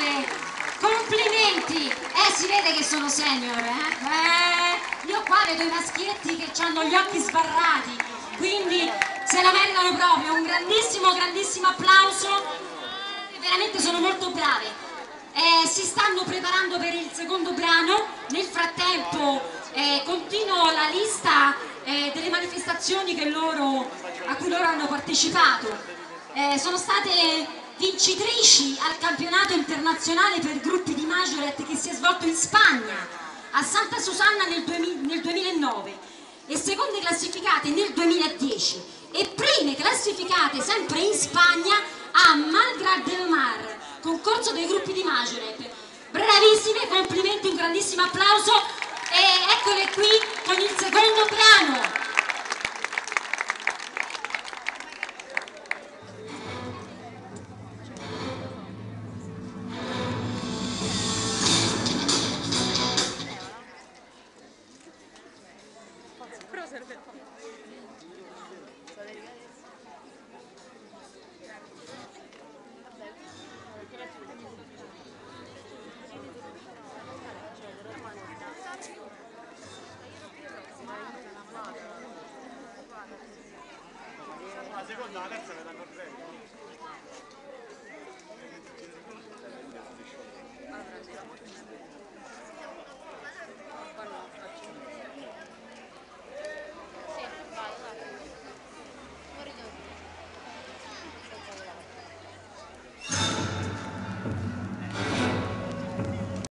brave, complimenti. Si vede che sono senior, io qua vedo i maschietti che hanno gli occhi sbarrati, quindi se la meritano proprio. Un grandissimo applauso, veramente sono molto brave. Si stanno preparando per il secondo brano. Nel frattempo continuo la lista delle manifestazioni a cui loro hanno partecipato. Sono state vincitrici al campionato internazionale per gruppi di majoret che si è svolto in Spagna, a Santa Susanna nel 2009, e seconde classificate nel 2010 e prime classificate sempre in Spagna a Malgrat del Mar, concorso dei gruppi di majoret. Bravissime, complimenti, un grandissimo applauso, e eccole qui con il secondo brano. La seconda, la terza me la correggo.